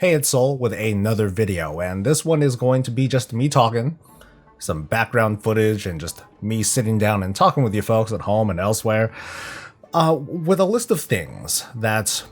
Hey, it's Soul with another video, and this one is going to be just me talking, some background footage, and just me sitting down and talking with you folks at home and elsewhere, with a list of things that,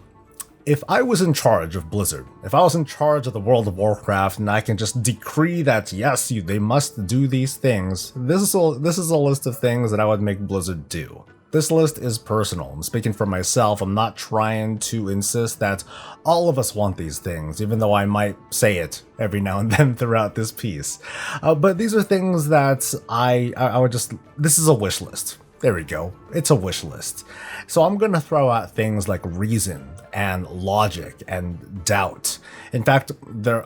if I was in charge of Blizzard, if I was in charge of the world of Warcraft, and I can just decree that, yes, they must do these things, this is a list of things that I would make Blizzard do. This list is personal. I'm speaking for myself. I'm not trying to insist that all of us want these things, even though I might say it every now and then throughout this piece. But these are things that I would just... This is a wish list. There we go. It's a wish list. So I'm going to throw out things like reason and logic and doubt. In fact,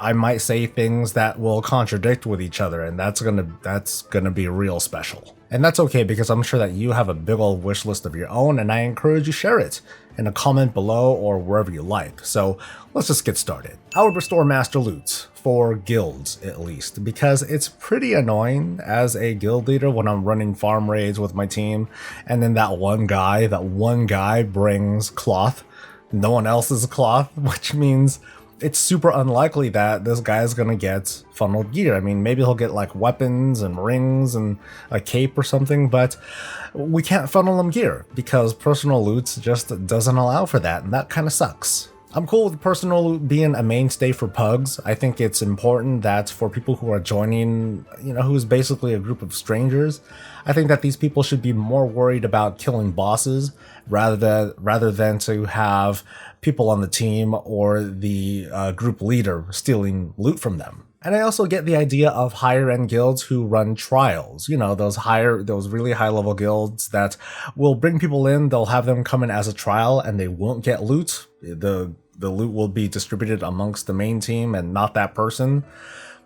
I might say things that will contradict with each other, and that's gonna be real special. And that's okay, because I'm sure that you have a big old wish list of your own, and I encourage you share it in a comment below or wherever you like. So let's just get started. I would restore master loot, for guilds at least, because it's pretty annoying as a guild leader when I'm running farm raids with my team, and then that one guy brings cloth, no one else's cloth, which means it's super unlikely that this guy is going to get funneled gear. I mean, maybe he'll get like weapons and rings and a cape or something, but we can't funnel him gear because personal loot just doesn't allow for that, and that kind of sucks. I'm cool with personal loot being a mainstay for pugs. I think it's important that for people who are joining, who's basically a group of strangers, I think that these people should be more worried about killing bosses rather than to have people on the team or the group leader stealing loot from them. And I also get the idea of higher end guilds who run trials, those really high level guilds that will bring people in, they'll have them come in as a trial and they won't get loot. The loot will be distributed amongst the main team and not that person.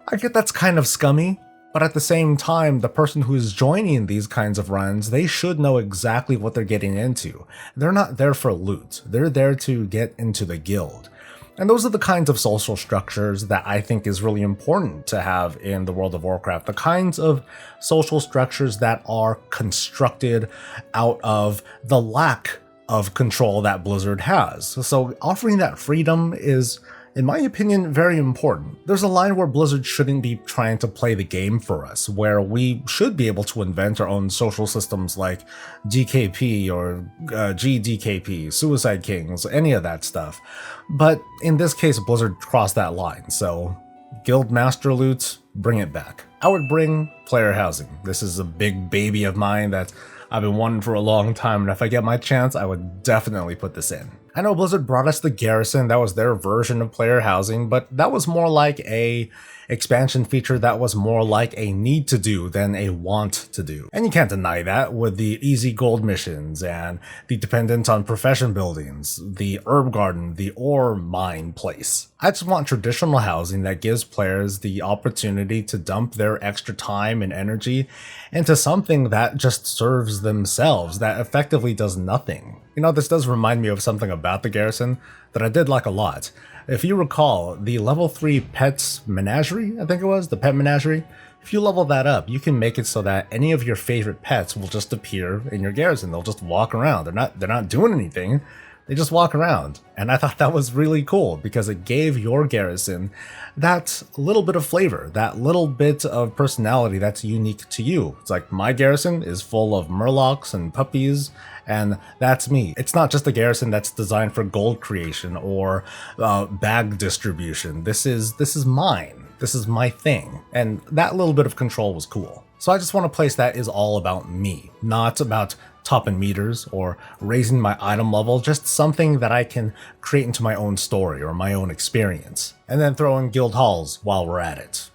I get that's kind of scummy, but at the same time, the person who's joining these kinds of runs, they should know exactly what they're getting into. They're not there for loot. They're there to get into the guild. And those are the kinds of social structures that I think is really important to have in the world of Warcraft. The kinds of social structures that are constructed out of the lack of control that Blizzard has. So offering that freedom is, in my opinion, very important. There's a line where Blizzard shouldn't be trying to play the game for us, where we should be able to invent our own social systems like GKP or GDKP, Suicide Kings, any of that stuff. But in this case, Blizzard crossed that line, so guild master loot, bring it back. I would bring player housing. This is a big baby of mine that I've been wanting for a long time, and if I get my chance, I would definitely put this in. I know Blizzard brought us the Garrison, that was their version of player housing, but that was more like a expansion feature that was more like a need to do than a want to do. And you can't deny that with the easy gold missions and the dependence on profession buildings, the herb garden, the ore mine place. I just want traditional housing that gives players the opportunity to dump their extra time and energy into something that just serves themselves, that effectively does nothing. This does remind me of something about the Garrison that I did like a lot. If you recall, the level 3 pets menagerie, I think it was, the pet menagerie, if you level that up, you can make it so that any of your favorite pets will just appear in your Garrison. They'll just walk around. They're not doing anything. They just walk around. And I thought that was really cool because it gave your Garrison that little bit of flavor, that little bit of personality that's unique to you. It's like, my Garrison is full of murlocs and puppies, and that's me. It's not just a Garrison that's designed for gold creation or bag distribution. This is mine. This is my thing. And that little bit of control was cool. So I just want a place that is all about me, not about topping meters or raising my item level, just something that I can create into my own story or my own experience. And then throw in guild halls while we're at it.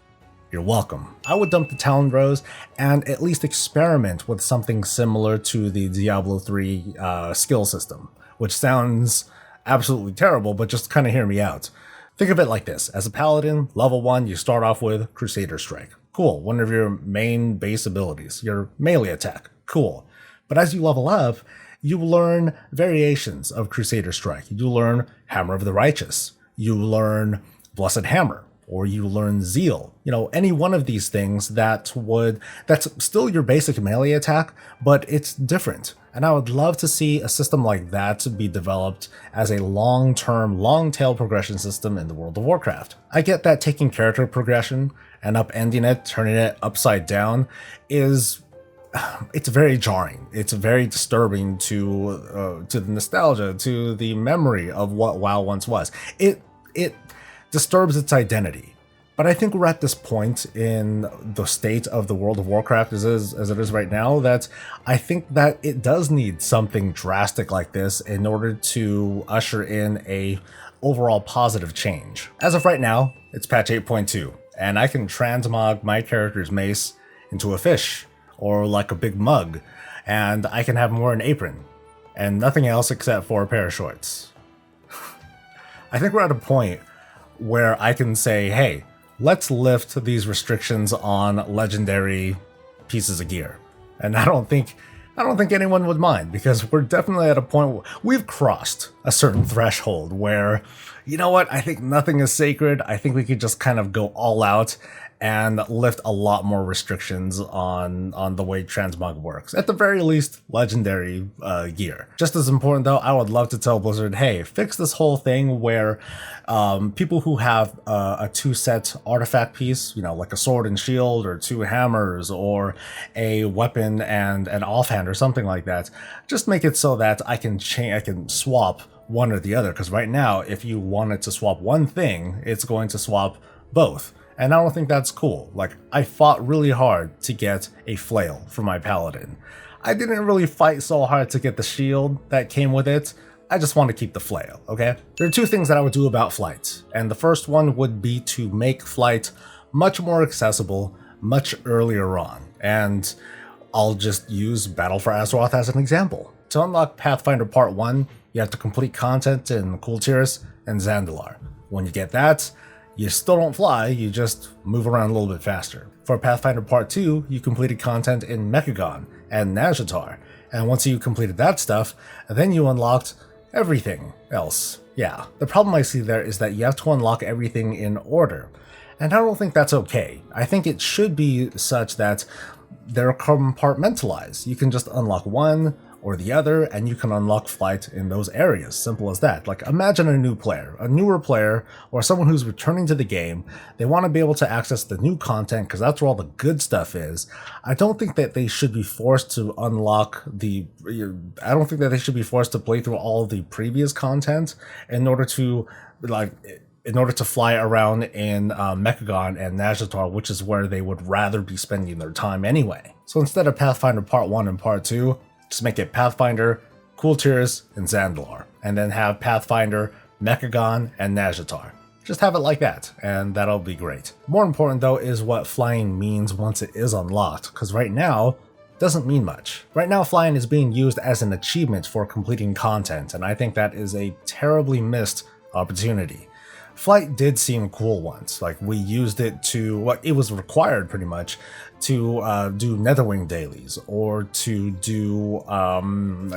You're welcome. I would dump the Talon Rows and at least experiment with something similar to the Diablo 3 skill system, which sounds absolutely terrible, but just kind of hear me out. Think of it like this. As a paladin, level 1, you start off with Crusader Strike. Cool, one of your main base abilities, your melee attack. Cool. But as you level up, you learn variations of Crusader Strike. You learn Hammer of the Righteous. You learn Blessed Hammer. or you learn Zeal. You know, any one of these things that's still your basic melee attack, but it's different. And I would love to see a system like that be developed as a long-term, long-tail progression system in the World of Warcraft. I get that taking character progression and upending it, turning it upside down, it's very jarring. It's very disturbing to the nostalgia, to the memory of what WoW once was. It disturbs its identity. But I think we're at this point in the state of the World of Warcraft as it is right now, that I think that it does need something drastic like this in order to usher in a overall positive change. As of right now, it's patch 8.2, and I can transmog my character's mace into a fish, or like a big mug, and I can have him wear an apron, and nothing else except for a pair of shorts. I think we're at a point where I can say, hey, let's lift these restrictions on legendary pieces of gear. And I don't think anyone would mind, because we're definitely at a point where we've crossed a certain threshold where, you know what, I think nothing is sacred. I think we could just kind of go all out and lift a lot more restrictions on the way Transmog works. At the very least, legendary gear. Just as important though, I would love to tell Blizzard, hey, fix this whole thing where people who have a 2-set artifact piece, you know, like a sword and shield, or 2 hammers, or a weapon and an offhand, or something like that, just make it so that I can swap one or the other. Because right now, if you wanted to swap one thing, it's going to swap both. And I don't think that's cool. Like, I fought really hard to get a flail for my paladin. I didn't really fight so hard to get the shield that came with it. I just want to keep the flail, okay? There are 2 things that I would do about flight. And the first one would be to make flight much more accessible, much earlier on. And I'll just use Battle for Azeroth as an example. To unlock Pathfinder Part 1, you have to complete content in Kultiris and Zandalar. When you get that, you still don't fly, you just move around a little bit faster. For Pathfinder Part 2, you completed content in Mechagon and Nazjatar, and once you completed that stuff, then you unlocked everything else. Yeah, the problem I see there is that you have to unlock everything in order, and I don't think that's okay. I think it should be such that they're compartmentalized. You can just unlock one or the other, and you can unlock flight in those areas. Simple as that. Like, imagine a newer player, or someone who's returning to the game. They want to be able to access the new content because that's where all the good stuff is. I don't think that they should be forced to unlock I don't think that they should be forced to play through all the previous content in order to fly around in Mechagon and Nazjatar, which is where they would rather be spending their time anyway. So instead of Pathfinder Part 1 and Part 2, just make it Pathfinder, Kultiris, and Zandalar, and then have Pathfinder, Mechagon, and Nazjatar. Just have it like that, and that'll be great. More important though is what flying means once it is unlocked, because right now, it doesn't mean much. Right now, flying is being used as an achievement for completing content, and I think that is a terribly missed opportunity. Flight did seem cool once. Like, we used it to, it was required pretty much to do Netherwing dailies, or to do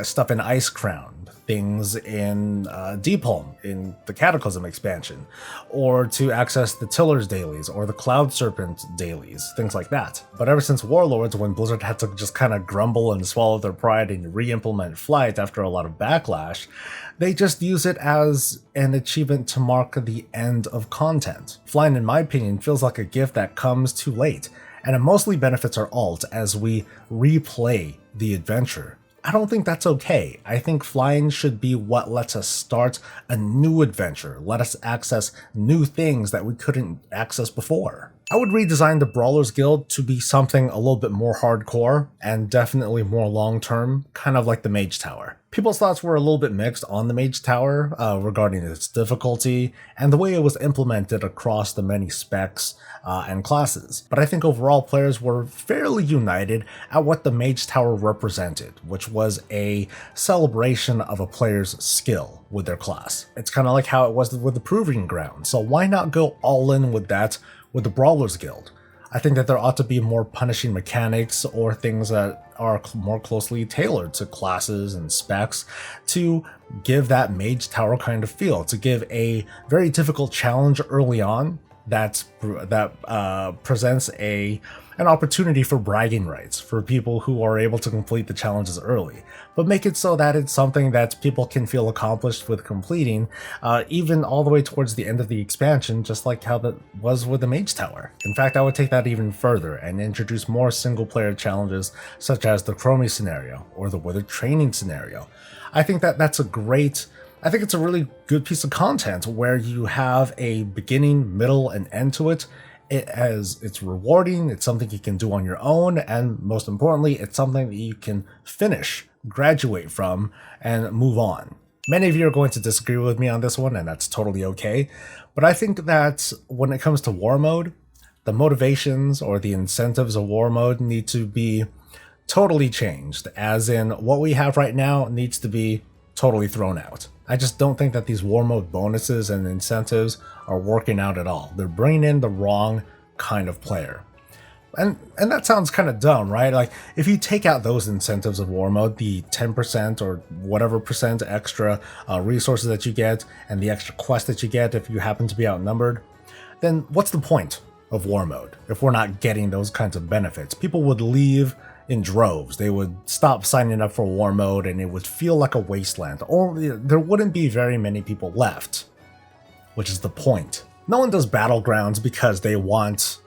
stuff in Icecrown, things in Deepholm in the Cataclysm expansion, or to access the Tillers dailies or the Cloud Serpent dailies, things like that. But ever since Warlords, when Blizzard had to just kind of grumble and swallow their pride and re-implement flight after a lot of backlash, they just use it as an achievement to mark the end of content. Flying, in my opinion, feels like a gift that comes too late, and it mostly benefits our alt as we replay the adventure. I don't think that's okay. I think flying should be what lets us start a new adventure, let us access new things that we couldn't access before. I would redesign the Brawlers Guild to be something a little bit more hardcore and definitely more long-term, kind of like the Mage Tower. People's thoughts were a little bit mixed on the Mage Tower regarding its difficulty and the way it was implemented across the many specs and classes. But I think overall players were fairly united at what the Mage Tower represented, which was a celebration of a player's skill with their class. It's kind of like how it was with the Proving Ground, so why not go all in with that with the Brawlers Guild? I think that there ought to be more punishing mechanics or things that are more closely tailored to classes and specs to give that Mage Tower kind of feel, to give a very difficult challenge early on, that presents an opportunity for bragging rights for people who are able to complete the challenges early, but make it so that it's something that people can feel accomplished with completing, even all the way towards the end of the expansion, just like how that was with the Mage Tower. In fact, I would take that even further and introduce more single-player challenges, such as the Chromie scenario or the Withered Training scenario. I think it's a really good piece of content where you have a beginning, middle, and end to it. It's rewarding, it's something you can do on your own, and most importantly, it's something that you can finish, graduate from, and move on. Many of you are going to disagree with me on this one, and that's totally okay, but I think that when it comes to war mode, the motivations or the incentives of war mode need to be totally changed, as in what we have right now needs to be totally thrown out. I just don't think that these war mode bonuses and incentives are working out at all. They're bringing in the wrong kind of player. And that sounds kind of dumb, right? Like, if you take out those incentives of war mode, the 10% or whatever percent extra resources that you get and the extra quest that you get if you happen to be outnumbered, then what's the point of war mode if we're not getting those kinds of benefits? People would leave in droves. They would stop signing up for war mode and it would feel like a wasteland. Only there wouldn't be very many people left, which is the point. No one does battlegrounds because they want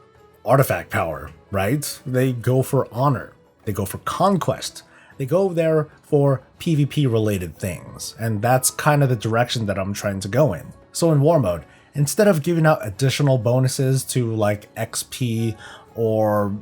artifact power, right? They go for honor. They go for conquest. They go there for PvP related things. And that's kind of the direction that I'm trying to go in. So in war mode, instead of giving out additional bonuses to like XP or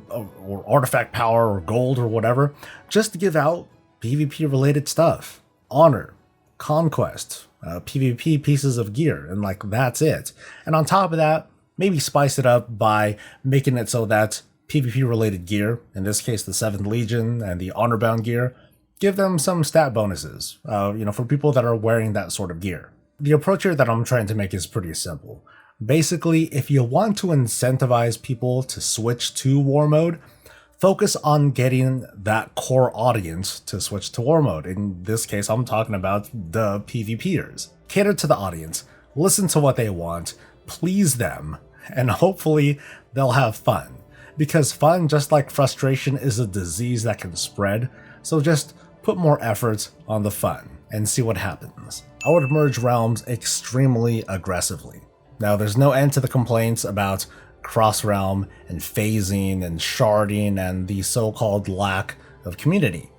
artifact power or gold or whatever, just give out PvP related stuff. Honor, conquest, PvP pieces of gear, and like that's it. And on top of that, maybe spice it up by making it so that PvP related gear, in this case the 7th Legion and the honor bound gear, give them some stat bonuses, for people that are wearing that sort of gear. The approach here that I'm trying to make is pretty simple. Basically, if you want to incentivize people to switch to war mode, focus on getting that core audience to switch to war mode. In this case, I'm talking about the PvPers. Cater to the audience, listen to what they want, please them, and hopefully they'll have fun. Because fun, just like frustration, is a disease that can spread, so just put more effort on the fun and see what happens. I would merge realms extremely aggressively. Now, there's no end to the complaints about cross-realm and phasing and sharding and the so-called lack of community.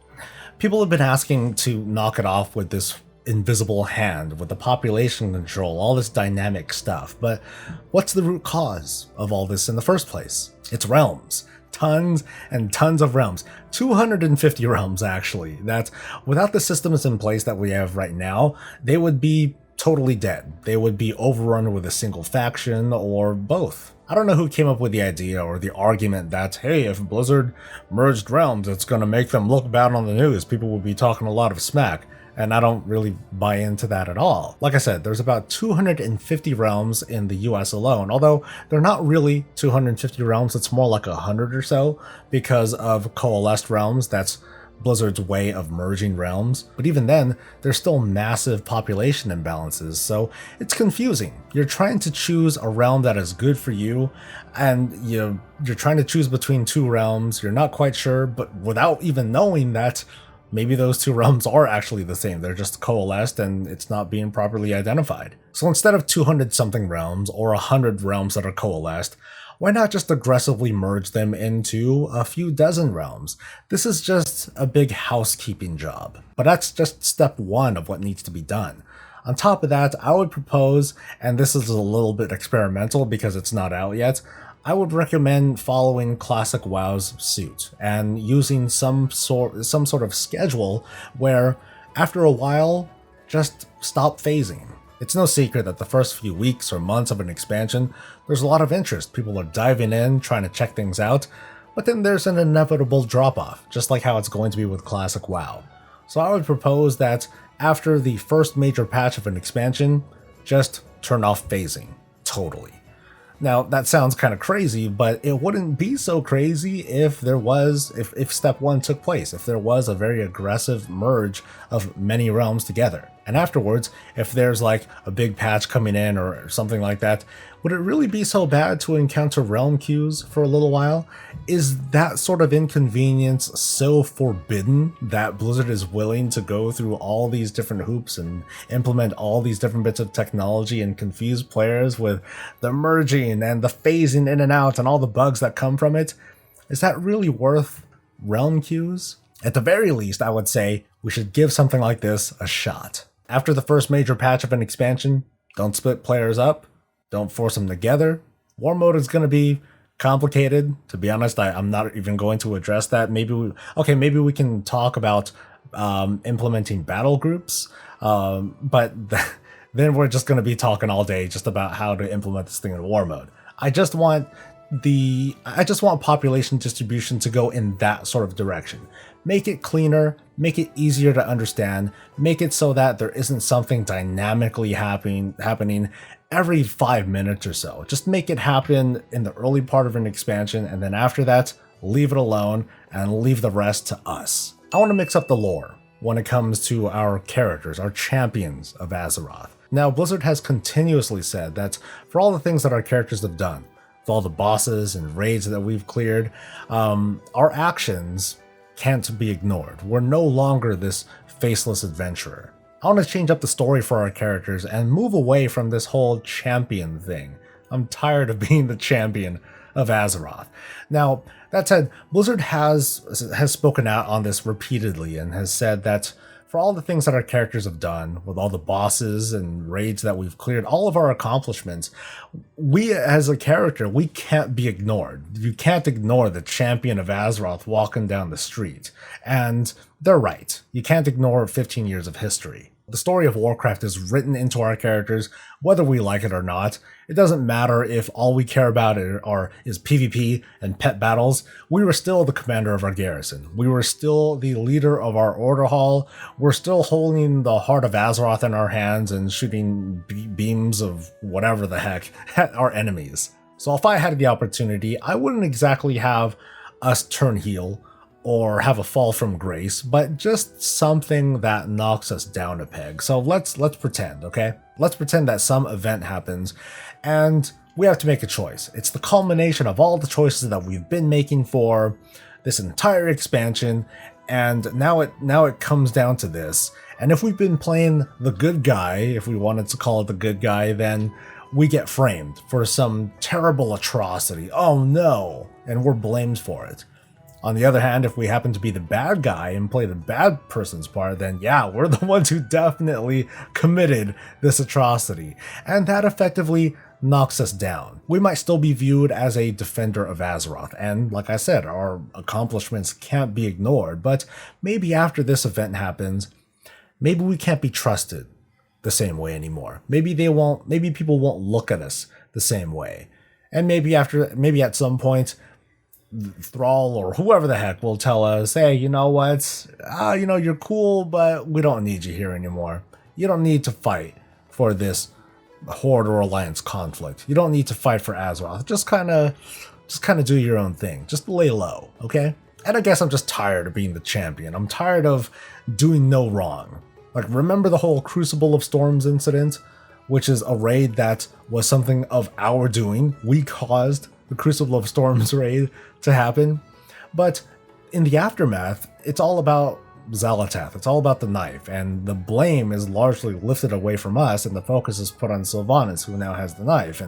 People have been asking to knock it off with this invisible hand, with the population control, all this dynamic stuff, but what's the root cause of all this in the first place? It's realms. Tons and tons of realms. 250 realms, actually, that without the systems in place that we have right now, they would be totally dead. They would be overrun with a single faction or both. I don't know who came up with the idea or the argument that, hey, if Blizzard merged realms, it's going to make them look bad on the news. People will be talking a lot of smack. And I don't really buy into that at all. Like I said, there's about 250 realms in the US alone, although they're not really 250 realms, it's more like 100 or so because of coalesced realms. That's Blizzard's way of merging realms. But even then, there's still massive population imbalances, so it's confusing. You're trying to choose a realm that is good for you, and you're trying to choose between two realms. You're not quite sure, but without even knowing that maybe those two realms are actually the same. They're just coalesced and it's not being properly identified. So instead of 200 something realms or 100 realms that are coalesced, why not just aggressively merge them into a few dozen realms? This is just a big housekeeping job. But that's just step one of what needs to be done. On top of that, I would propose, and this is a little bit experimental because it's not out yet, I would recommend following Classic WoW's suit and using some sort of schedule where, after a while, just stop phasing. It's no secret that the first few weeks or months of an expansion, there's a lot of interest. People are diving in, trying to check things out, but then there's an inevitable drop-off, just like how it's going to be with Classic WoW. So I would propose that after the first major patch of an expansion, just turn off phasing. Totally. Now, that sounds kind of crazy, but it wouldn't be so crazy if step one took place, if there was a very aggressive merge of many realms together. And afterwards, if there's like a big patch coming in or something like that, would it really be so bad to encounter realm queues for a little while? Is that sort of inconvenience so forbidden that Blizzard is willing to go through all these different hoops and implement all these different bits of technology and confuse players with the merging and the phasing in and out and all the bugs that come from it? Is that really worth realm queues? At the very least, I would say we should give something like this a shot. After the first major patch of an expansion, don't split players up. Don't force them together. War mode is going to be complicated. To be honest, I'm not even going to address that. Maybe we can talk about implementing battle groups, but then we're just going to be talking all day just about how to implement this thing in war mode. I just want population distribution to go in that sort of direction. Make it cleaner, make it easier to understand, make it so that there isn't something dynamically happening every 5 minutes or so. Just make it happen in the early part of an expansion, and then after that, leave it alone and leave the rest to us. I want to mix up the lore when it comes to our characters, our champions of Azeroth. Now, Blizzard has continuously said that for all the things that our characters have done, with all the bosses and raids that we've cleared, our actions can't be ignored. We're no longer this faceless adventurer. I want to change up the story for our characters and move away from this whole champion thing. I'm tired of being the champion of Azeroth. Now, that said, Blizzard has spoken out on this repeatedly and has said that for all the things that our characters have done, with all the bosses and raids that we've cleared, all of our accomplishments, we as a character, we can't be ignored. You can't ignore the champion of Azeroth walking down the street. And they're right. You can't ignore 15 years of history. The story of Warcraft is written into our characters, whether we like it or not. It doesn't matter if all we care about is PvP and pet battles. We were still the commander of our garrison. We were still the leader of our order hall. We're still holding the heart of Azeroth in our hands and shooting beams of whatever the heck at our enemies. So if I had the opportunity, I wouldn't exactly have us turn heel or have a fall from grace, but just something that knocks us down a peg. So let's pretend, okay? Let's pretend that some event happens and we have to make a choice. It's the culmination of all the choices that we've been making for this entire expansion, and now it comes down to this. And if we've been playing the good guy, if we wanted to call it the good guy, then we get framed for some terrible atrocity. Oh no! And we're blamed for it. On the other hand, if we happen to be the bad guy and play the bad person's part, then yeah, we're the ones who definitely committed this atrocity. And that effectively knocks us down. We might still be viewed as a defender of Azeroth, and like I said, our accomplishments can't be ignored, but maybe after this event happens, maybe we can't be trusted the same way anymore. Maybe people won't look at us the same way. And maybe at some point, Thrall or whoever the heck will tell us, hey, you know what? You're cool, but we don't need you here anymore. You don't need to fight for this Horde or Alliance conflict. You don't need to fight for Azeroth. Just kind of do your own thing. Just lay low, okay? And I guess I'm just tired of being the champion. I'm tired of doing no wrong. Like, remember the whole Crucible of Storms incident, which is a raid that was something of our doing. We caused the Crucible of Storms raid to happen. But in the aftermath, it's all about Xal'atath. It's all about the knife, and the blame is largely lifted away from us, and the focus is put on Sylvanas, who now has the knife.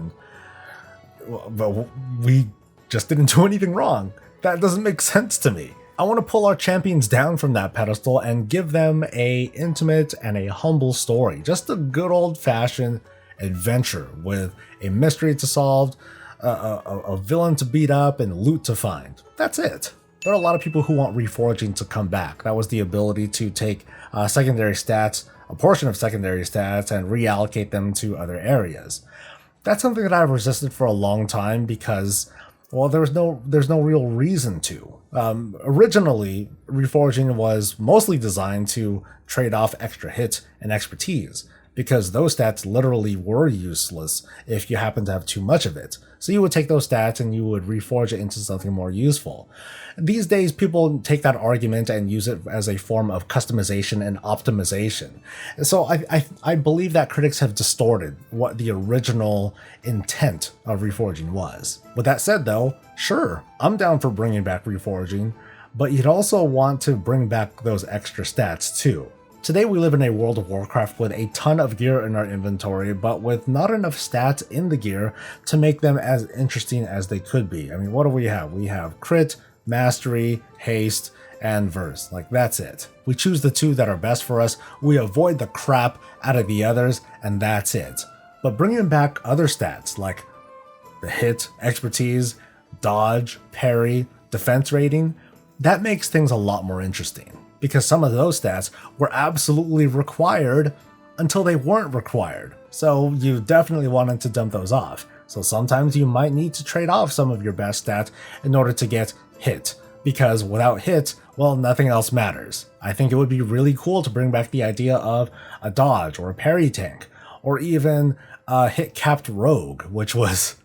But we just didn't do anything wrong. That doesn't make sense to me. I want to pull our champions down from that pedestal and give them a intimate and a humble story. Just a good old-fashioned adventure with a mystery to solve, a villain to beat up, and loot to find. That's it. There are a lot of people who want Reforging to come back. That was the ability to take secondary stats, a portion of secondary stats, and reallocate them to other areas. That's something that I've resisted for a long time because, well, there's no real reason to. Originally, Reforging was mostly designed to trade off extra hits and expertise. because those stats literally were useless if you happen to have too much of it. So you would take those stats and you would reforge it into something more useful. These days, people take that argument and use it as a form of customization and optimization. So I believe that critics have distorted what the original intent of Reforging was. With that said though, sure, I'm down for bringing back Reforging, but you'd also want to bring back those extra stats too. Today we live in a World of Warcraft with a ton of gear in our inventory, but with not enough stats in the gear to make them as interesting as they could be. I mean, what do we have? We have crit, mastery, haste, and verse. Like, that's it. We choose the two that are best for us, we avoid the crap out of the others, and that's it. But bringing back other stats like the hit, expertise, dodge, parry, defense rating, that makes things a lot more interesting. Because some of those stats were absolutely required until they weren't required. So you definitely wanted to dump those off. So sometimes you might need to trade off some of your best stats in order to get hit. Because without hit, well, nothing else matters. I think it would be really cool to bring back the idea of a dodge or a parry tank, or even a hit capped rogue, which wasn't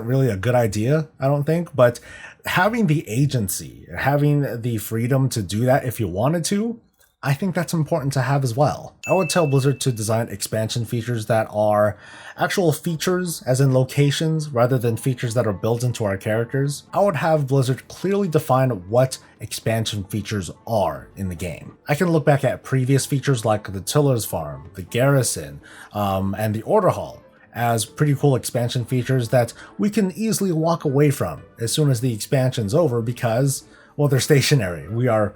really a good idea, I don't think, but having the agency, having the freedom to do that if you wanted to, I think that's important to have as well. I would tell Blizzard to design expansion features that are actual features, as in locations, rather than features that are built into our characters. I would have Blizzard clearly define what expansion features are in the game. I can look back at previous features like the Tiller's Farm, the Garrison, and the Order Hall as pretty cool expansion features that we can easily walk away from as soon as the expansion's over because, well, they're stationary. We are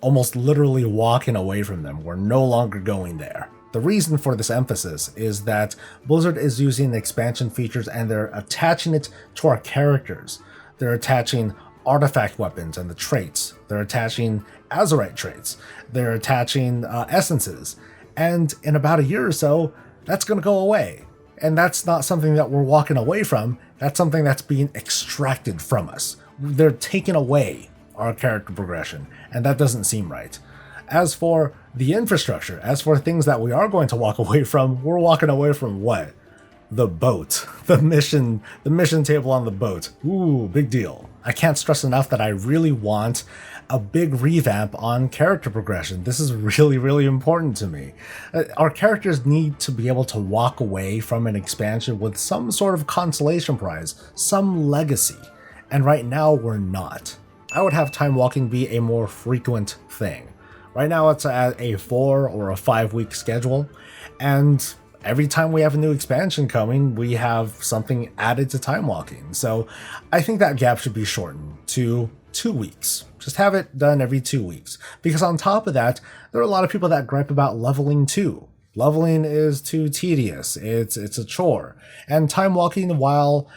almost literally walking away from them. We're no longer going there. The reason for this emphasis is that Blizzard is using the expansion features and they're attaching it to our characters. They're attaching artifact weapons and the traits. They're attaching Azeroth traits. They're attaching essences. And in about a year or so, that's going to go away. And that's not something that we're walking away from. That's something that's being extracted from us. They're taking away our character progression, and that doesn't seem right. As for the infrastructure, as for things that we are going to walk away from, we're walking away from what? The boat. The mission table on the boat. Ooh, big deal. I can't stress enough that I really want a big revamp on character progression. This is really, really important to me. Our characters need to be able to walk away from an expansion with some sort of consolation prize, some legacy. And right now, we're not. I would have Timewalking be a more frequent thing. Right now, it's at a 4 or a 5 week schedule, and every time we have a new expansion coming, we have something added to Timewalking. So I think that gap should be shortened to 2 weeks. Just have it done every 2 weeks. Because on top of that, there are a lot of people that gripe about leveling too. Leveling is too tedious. It's a chore. And Timewalking, while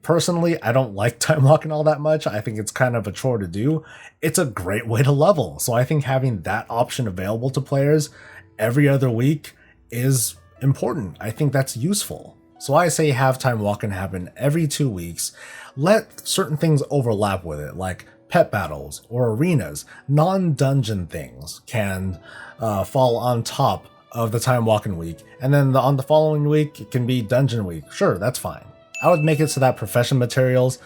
personally I don't like Timewalking all that much, I think it's kind of a chore to do, it's a great way to level. So I think having that option available to players every other week is important. I think that's useful. So I say have Timewalking happen every 2 weeks. Let certain things overlap with it, like pet battles or arenas. Non-dungeon things can fall on top of the Timewalking week, and then on the following week it can be dungeon week. Sure, that's fine. I would make it so that profession materials,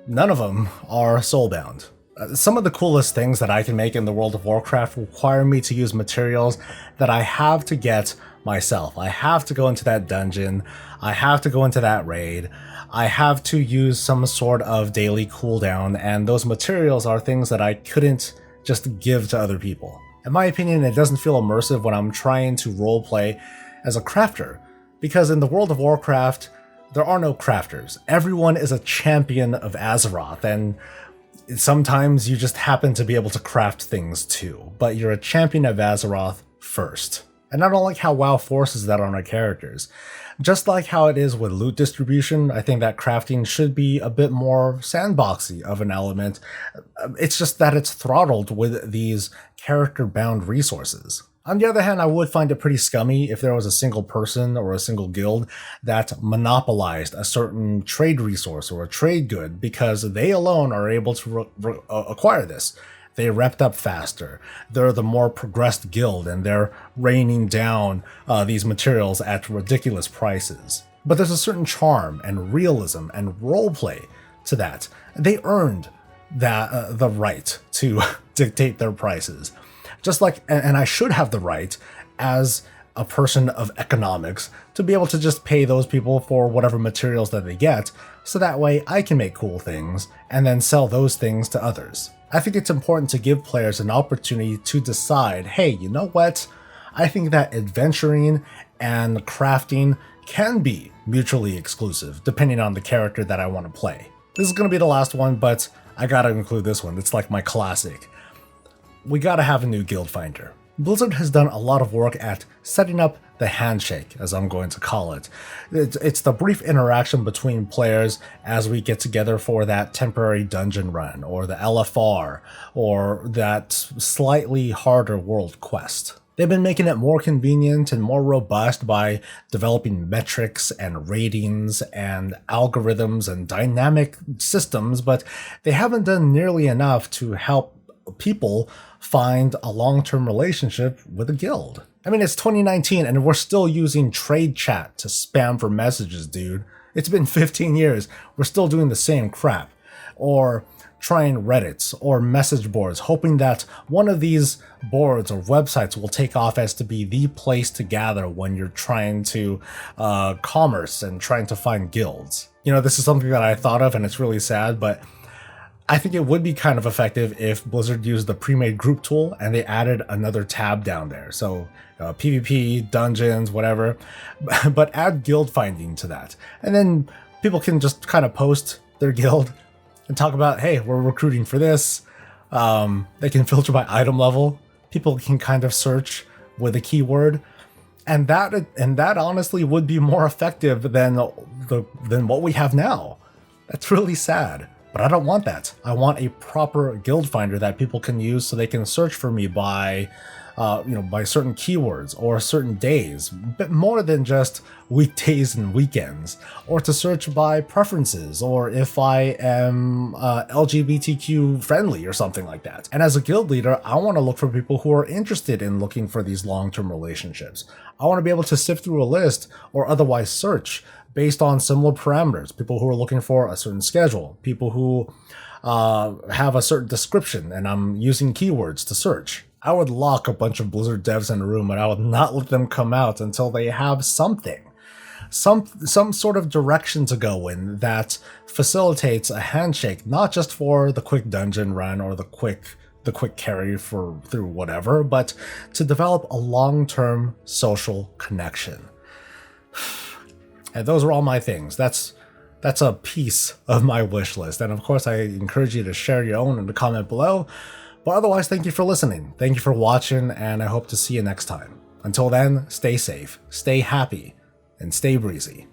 none of them are soulbound. Some of the coolest things that I can make in the World of Warcraft require me to use materials that I have to get myself. I have to go into that dungeon, I have to go into that raid, I have to use some sort of daily cooldown, and those materials are things that I couldn't just give to other people. In my opinion, it doesn't feel immersive when I'm trying to roleplay as a crafter, because in the World of Warcraft, there are no crafters. Everyone is a champion of Azeroth, and sometimes you just happen to be able to craft things too, but you're a champion of Azeroth first. And I don't like how WoW forces that on our characters. Just like how it is with loot distribution, I think that crafting should be a bit more sandboxy of an element. It's just that it's throttled with these character-bound resources. On the other hand, I would find it pretty scummy if there was a single person or a single guild that monopolized a certain trade resource or a trade good because they alone are able to acquire this. They repped up faster. They're the more progressed guild, and they're raining down these materials at ridiculous prices. But there's a certain charm and realism and roleplay to that. They earned that the right to dictate their prices. Just like, and I should have the right as a person of economics to be able to just pay those people for whatever materials that they get, so that way I can make cool things and then sell those things to others. I think it's important to give players an opportunity to decide, hey, you know what? I think that adventuring and crafting can be mutually exclusive, depending on the character that I want to play. This is going to be the last one, but I gotta include this one. It's like my classic. We gotta have a new guild finder. Blizzard has done a lot of work at setting up the handshake, as I'm going to call it. It's the brief interaction between players as we get together for that temporary dungeon run, or the LFR, or that slightly harder world quest. They've been making it more convenient and more robust by developing metrics and ratings and algorithms and dynamic systems, but they haven't done nearly enough to help people find a long-term relationship with a guild. I mean, it's 2019 and we're still using trade chat to spam for messages, dude. It's been 15 years. We're still doing the same crap. Or trying Reddits or message boards, hoping that one of these boards or websites will take off as to be the place to gather when you're trying to commerce and trying to find guilds. You know, this is something that I thought of and it's really sad, but I think it would be kind of effective if Blizzard used the pre-made group tool and they added another tab down there. So PvP, dungeons, whatever, but add guild finding to that. And then people can just kind of post their guild and talk about, hey, we're recruiting for this. They can filter by item level. People can kind of search with a keyword. And that honestly would be more effective than what we have now. That's really sad. But I don't want that. I want a proper guild finder that people can use so they can search for me by by certain keywords or certain days, but more than just weekdays and weekends, or to search by preferences, or if I am LGBTQ friendly or something like that. And as a guild leader, I want to look for people who are interested in looking for these long-term relationships. I want to be able to sift through a list or otherwise search based on similar parameters, people who are looking for a certain schedule, people who have a certain description, and I'm using keywords to search. I would lock a bunch of Blizzard devs in a room and I would not let them come out until they have something. Some sort of direction to go in that facilitates a handshake, not just for the quick dungeon run or the quick carry through whatever, but to develop a long-term social connection. And those are all my things. That's a piece of my wish list. And of course, I encourage you to share your own in the comment below. But otherwise, thank you for listening. Thank you for watching, and I hope to see you next time. Until then, stay safe, stay happy, and stay breezy.